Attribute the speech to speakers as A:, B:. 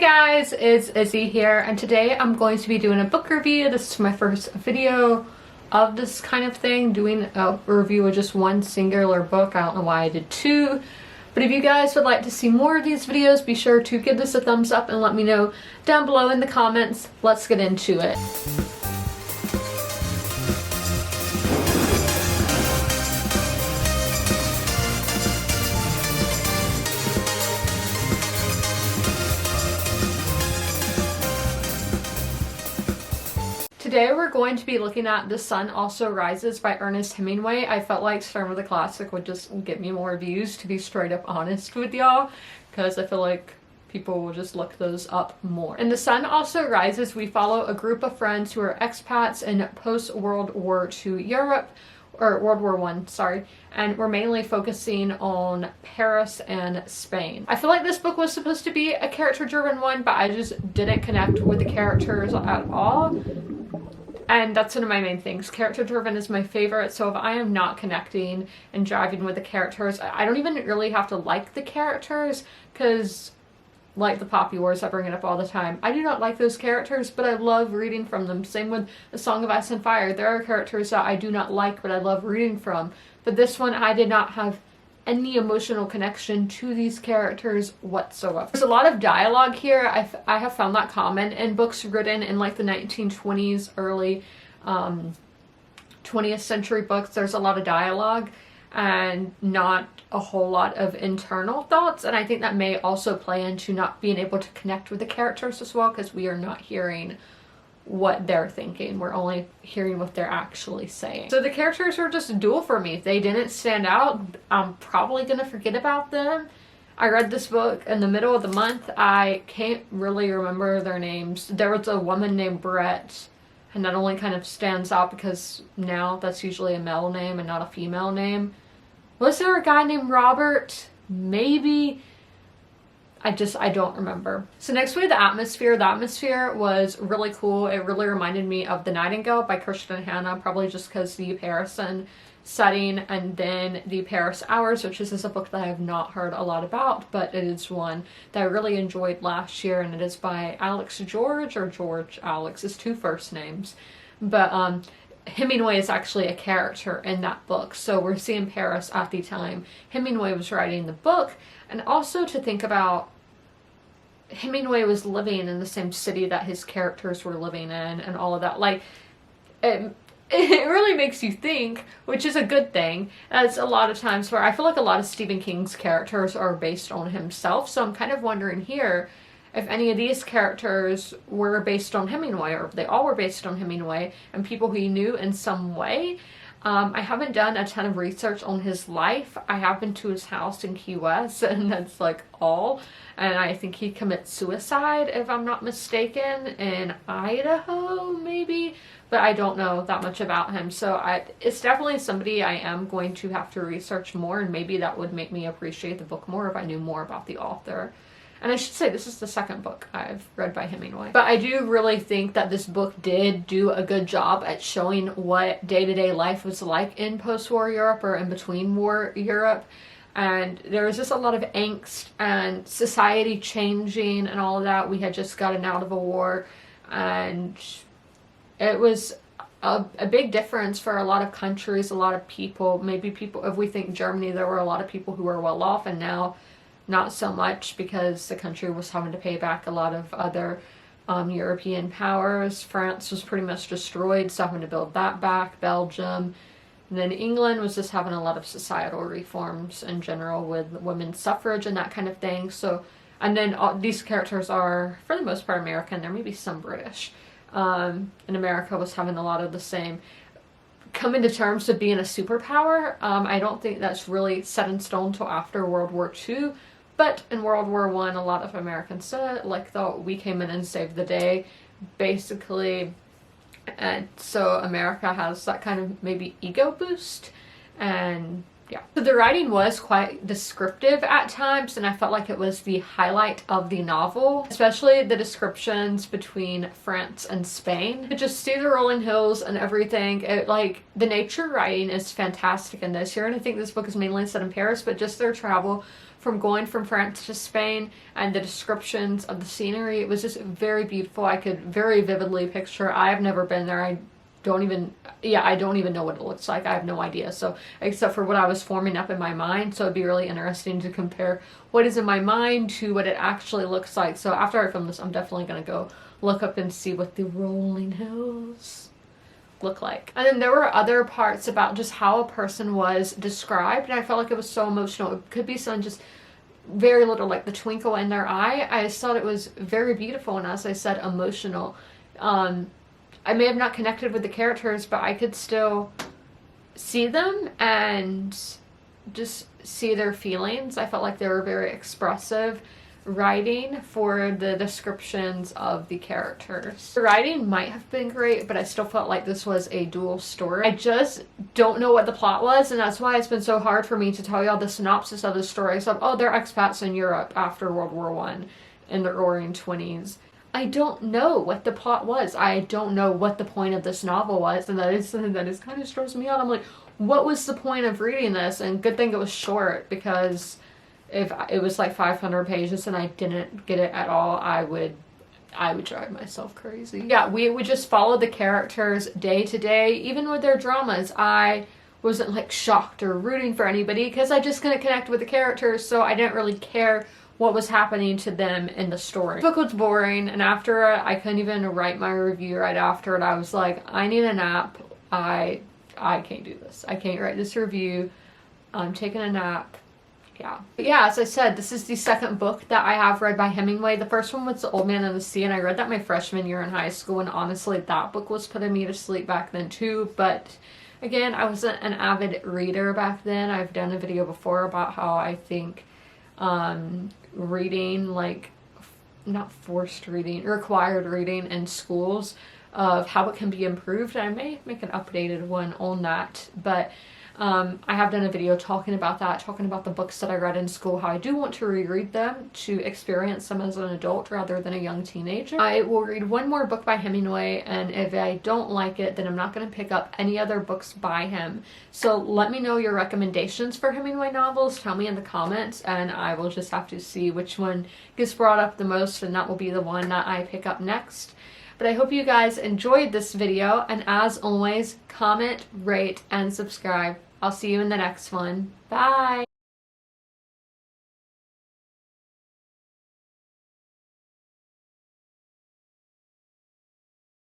A: Hey guys, it's Izzy here, and today I'm going to be doing a book review. This is my first video of this kind of thing, doing a review of just one singular book. I don't know why I did two, but if you guys would like to see more of these videos, be sure to give this a thumbs up and let me know down below in the comments. Let's get into it. Today we're going to be looking at The Sun Also Rises by Ernest Hemingway. I felt like starting with a classic would just get me more views, to be straight up honest with y'all, because I feel like people will just look those up more. In The Sun Also Rises, we follow a group of friends who are expats in post-World War II Europe, or World War I, sorry, and we're mainly focusing on Paris and Spain. I feel like this book was supposed to be a character-driven one, but I just didn't connect with the characters at all. And that's one of my main things. Character-driven is my favorite, so if I am not connecting and driving with the characters, I don't even really have to like the characters, because, like the Poppy Wars, I bring it up all the time. I do not like those characters, but I love reading from them. Same with A Song of Ice and Fire. There are characters that I do not like, but I love reading from. But this one, I did not have any emotional connection to these characters whatsoever. There's a lot of dialogue here. I have found that common in books written in like the 1920s, early 20th century books. There's a lot of dialogue and not a whole lot of internal thoughts, and I think that may also play into not being able to connect with the characters as well, because we are not hearing what they're thinking. We're only hearing what they're actually saying. So the characters were just dual for me. If they didn't stand out, I'm probably gonna forget about them. I read this book in the middle of the month. I can't really remember their names. There was a woman named Brett, and that only kind of stands out because now that's usually a male name and not a female name. Was there a guy named Robert? Maybe. I don't remember. So next we had The Atmosphere. The Atmosphere was really cool. It really reminded me of The Nightingale by Kirsten Hanna, probably just because the Paris setting, and then The Paris Hours, which is a book that I have not heard a lot about, but it is one that I really enjoyed last year, and it is by Alex George, or George Alex, his two first names. But Hemingway is actually a character in that book, so we're seeing Paris at the time Hemingway was writing the book. And also to think about, Hemingway was living in the same city that his characters were living in and all of that. Like, it really makes you think, which is a good thing. As a lot of times where I feel like a lot of Stephen King's characters are based on himself, so I'm kind of wondering here if any of these characters were based on Hemingway, or if they all were based on Hemingway and people he knew in some way. I haven't done a ton of research on his life. I have been to his house in Key West, and that's like all. And I think he commits suicide, if I'm not mistaken, in Idaho, maybe? But I don't know that much about him. So it's definitely somebody I am going to have to research more, and maybe that would make me appreciate the book more if I knew more about the author. And I should say, this is the second book I've read by Hemingway. But I do really think that this book did do a good job at showing what day-to-day life was like in post-war Europe, or in between war Europe. And there was just a lot of angst and society changing and all of that. We had just gotten out of a war, and it was a big difference for a lot of countries, a lot of people. Maybe people, if we think Germany, there were a lot of people who were well off, and now not so much, because the country was having to pay back a lot of other European powers. France was pretty much destroyed, so having to build that back. Belgium. And then England was just having a lot of societal reforms in general with women's suffrage and that kind of thing. So, and then these characters are, for the most part, American. There may be some British. And America was having a lot of the same. Coming to terms with being a superpower. I don't think that's really set in stone until after World War II. But in World War I, a lot of Americans said, like, thought we came in and saved the day, basically. And so America has that kind of maybe ego boost. And yeah. So the writing was quite descriptive at times, and I felt like it was the highlight of the novel, especially the descriptions between France and Spain. You just see the rolling hills and everything. Like, the nature writing is fantastic in this here, and I think this book is mainly set in Paris, but just their travel from going from France to Spain, and the descriptions of the scenery, it was just very beautiful. I could very vividly picture. I have never been there. I don't even know what it looks like. I have no idea. So except for what I was forming up in my mind. So it'd be really interesting to compare what is in my mind to what it actually looks like. So after I film this, I'm definitely going to go look up and see what the rolling hills look like. And then there were other parts about just how a person was described, and I felt like it was so emotional. It could be some just very little, like the twinkle in their eye. I just thought it was very beautiful, and as I said, emotional. I may have not connected with the characters, but I could still see them and just see their feelings. I felt like they were very expressive writing for the descriptions of the characters. The writing might have been great, but I still felt like this was a dual story. I just don't know what the plot was, and that's why it's been so hard for me to tell y'all the synopsis of the story. So, oh, they're expats in Europe after World War I in the roaring 20s. I don't know what the plot was. I don't know what the point of this novel was, and that is something that is kind of stressed me out. I'm like, what was the point of reading this? And good thing it was short, because if it was like 500 pages and I didn't get it at all, I would drive myself crazy. Yeah, we would just follow the characters day to day. Even with their dramas, I wasn't like shocked or rooting for anybody because I just couldn't connect with the characters, so I didn't really care what was happening to them in the story. The book was boring, and after I couldn't even write my review right after it. I was like, I need a nap. I can't do this. I can't write this review. I'm taking a nap. Yeah, as I said, this is the second book that I have read by Hemingway. The first one was The Old Man and the Sea, and I read that my freshman year in high school, and honestly, that book was putting me to sleep back then too. But again, I wasn't an avid reader back then. I've done a video before about how I think reading, like, not forced reading, required reading in schools, of how it can be improved. I may make an updated one on that, but I have done a video talking about that, talking about the books that I read in school, how I do want to reread them to experience them as an adult rather than a young teenager. I will read one more book by Hemingway, and if I don't like it, then I'm not going to pick up any other books by him. So let me know your recommendations for Hemingway novels. Tell me in the comments, and I will just have to see which one gets brought up the most, and that will be the one that I pick up next. But I hope you guys enjoyed this video, and as always, comment, rate, and subscribe. I'll see you in the next one. Bye!